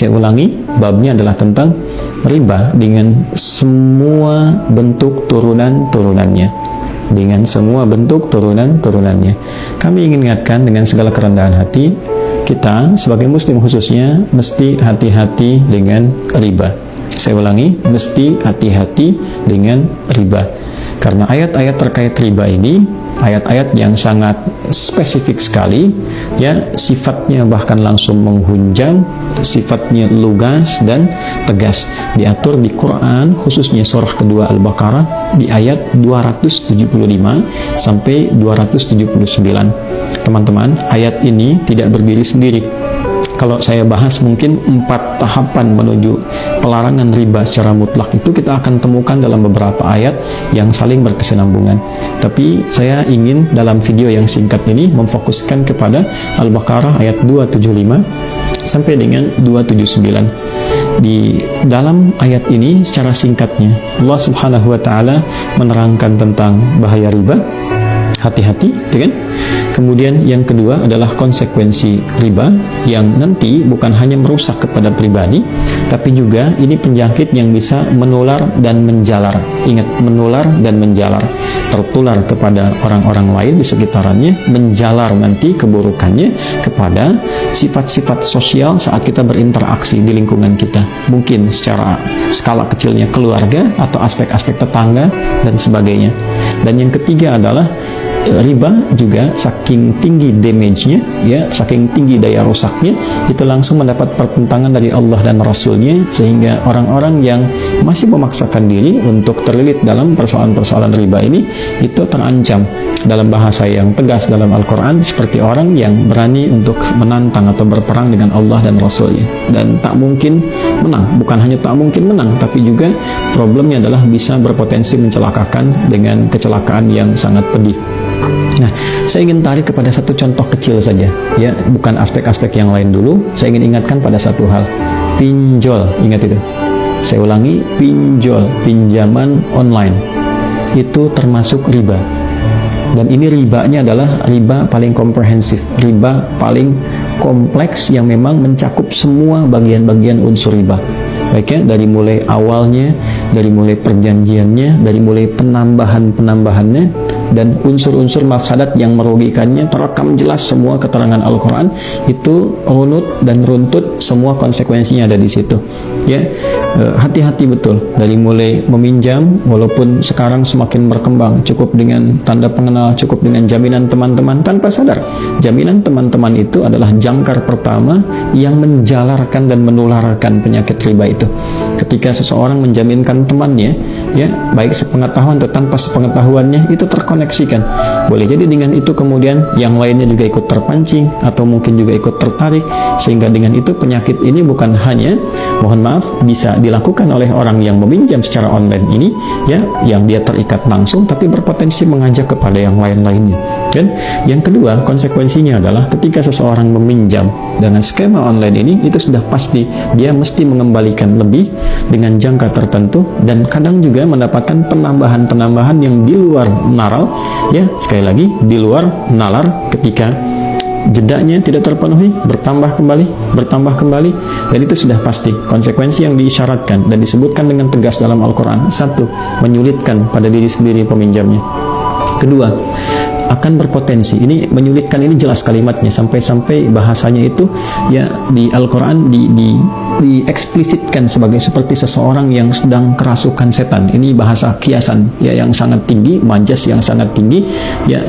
Saya ulangi, babnya adalah tentang riba dengan semua bentuk turunan-turunannya. Dengan semua bentuk turunan-turunannya. Kami ingin ingatkan dengan segala kerendahan hati, kita sebagai muslim khususnya mesti hati-hati dengan riba. Saya ulangi, mesti hati-hati dengan riba. Karena ayat-ayat terkait riba ini ayat-ayat yang sangat spesifik sekali, ya, sifatnya bahkan langsung menghunjam, sifatnya lugas dan tegas, diatur di Quran, khususnya surah kedua Al-Baqarah di ayat 275 sampai 279. Teman-teman, ayat ini tidak berdiri sendiri. Kalau saya bahas mungkin 4 tahapan menuju pelarangan riba secara mutlak itu kita akan temukan dalam beberapa ayat yang saling berkesinambungan. Tapi saya ingin dalam video yang singkat ini memfokuskan kepada Al-Baqarah ayat 275 sampai dengan 279. Di dalam ayat ini secara singkatnya Allah Subhanahu wa taala menerangkan tentang bahaya riba, hati-hati, kan? Kemudian yang kedua adalah konsekuensi riba yang nanti bukan hanya merusak kepada pribadi, tapi juga ini penyakit yang bisa menular dan menjalar. Ingat, menular dan menjalar, tertular kepada orang-orang lain di sekitarnya, menjalar nanti keburukannya kepada sifat-sifat sosial saat kita berinteraksi di lingkungan kita. Mungkin secara skala kecilnya keluarga atau aspek-aspek tetangga dan sebagainya. Dan yang ketiga adalah riba juga saking tinggi damage-nya, ya, saking tinggi daya rusaknya, itu langsung mendapat pertentangan dari Allah dan Rasul-Nya, sehingga orang-orang yang masih memaksakan diri untuk terlilit dalam persoalan-persoalan riba ini itu terancam. Dalam bahasa yang tegas dalam Al-Quran, seperti orang yang berani untuk menantang atau berperang dengan Allah dan Rasul-Nya, dan tak mungkin menang. Bukan hanya tak mungkin menang, tapi juga problemnya adalah bisa berpotensi mencelakakan dengan kecelakaan yang sangat pedih. Nah, saya ingin tarik kepada satu contoh kecil saja, ya, bukan aspek-aspek yang lain dulu. Saya ingin ingatkan pada satu hal, pinjol, ingat itu. Saya ulangi, pinjol, pinjaman online, itu termasuk riba. Dan ini ribanya adalah riba paling komprehensif, riba paling kompleks yang memang mencakup semua bagian-bagian unsur riba. Baiknya, dari mulai awalnya, dari mulai perjanjiannya, dari mulai penambahan-penambahannya, dan unsur-unsur mafsadat yang merugikannya terekam jelas semua keterangan Al-Quran, itu runut dan runtut semua konsekuensinya ada di situ, ya. Hati-hati betul dari mulai meminjam, walaupun sekarang semakin berkembang, cukup dengan tanda pengenal, cukup dengan jaminan teman-teman, tanpa sadar jaminan teman-teman itu adalah jangkar pertama yang menjalarkan dan menularkan penyakit riba itu. Ketika seseorang menjaminkan temannya, ya, baik sepengetahuan atau tanpa sepengetahuannya, itu terkoneksikan. Boleh jadi dengan itu kemudian yang lainnya juga ikut terpancing atau mungkin juga ikut tertarik, sehingga dengan itu penyakit ini bukan hanya, mohon maaf, bisa dilakukan oleh orang yang meminjam secara online ini, ya, yang dia terikat langsung, tapi berpotensi mengajak kepada yang lain-lainnya. Dan yang kedua, konsekuensinya adalah ketika seseorang meminjam dengan skema online ini, itu sudah pasti dia mesti mengembalikan lebih dengan jangka tertentu, dan kadang juga mendapatkan penambahan-penambahan yang di luar nalar, ya, sekali lagi di luar nalar, ketika jedanya tidak terpenuhi, bertambah kembali, dan itu sudah pasti konsekuensi yang diisyaratkan dan disebutkan dengan tegas dalam Al-Quran. Satu, menyulitkan pada diri sendiri peminjamnya. Kedua, akan berpotensi, ini menyulitkan, ini jelas kalimatnya, sampai-sampai bahasanya itu, ya, di Al-Quran dieksplisitkan sebagai seperti seseorang yang sedang kerasukan setan. Ini bahasa kiasan, ya, yang sangat tinggi, majas yang sangat tinggi, ya,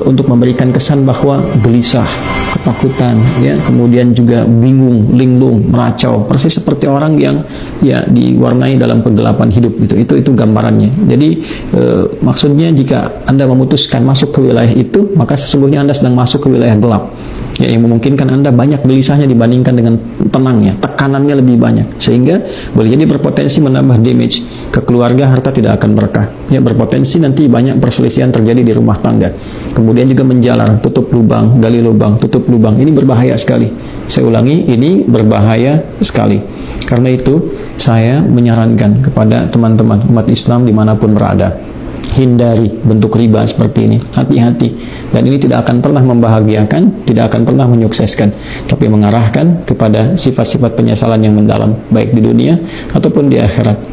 untuk memberikan kesan bahwa gelisah, ketakutan, ya, kemudian juga bingung, linglung, meracau, persis seperti orang yang, ya, diwarnai dalam kegelapan hidup, itu gambarannya. Jadi maksudnya jika Anda memutuskan masuk ke wilayah itu, maka sesungguhnya Anda sedang masuk ke wilayah gelap, ya, yang memungkinkan Anda banyak gelisahnya dibandingkan dengan tenangnya, tekanannya lebih banyak, sehingga boleh jadi berpotensi menambah damage ke keluarga, harta tidak akan berkah, ya, berpotensi nanti banyak perselisihan terjadi di rumah tangga, kemudian juga menjalar, tutup lubang, gali lubang, tutup lubang. Ini berbahaya sekali. Saya ulangi, ini berbahaya sekali. Karena itu saya menyarankan kepada teman-teman umat Islam dimanapun berada, Hindari bentuk riba seperti ini. Hati-hati. Dan ini tidak akan pernah membahagiakan, tidak akan pernah menyukseskan, tapi mengarahkan kepada sifat-sifat penyesalan yang mendalam, baik di dunia ataupun di akhirat.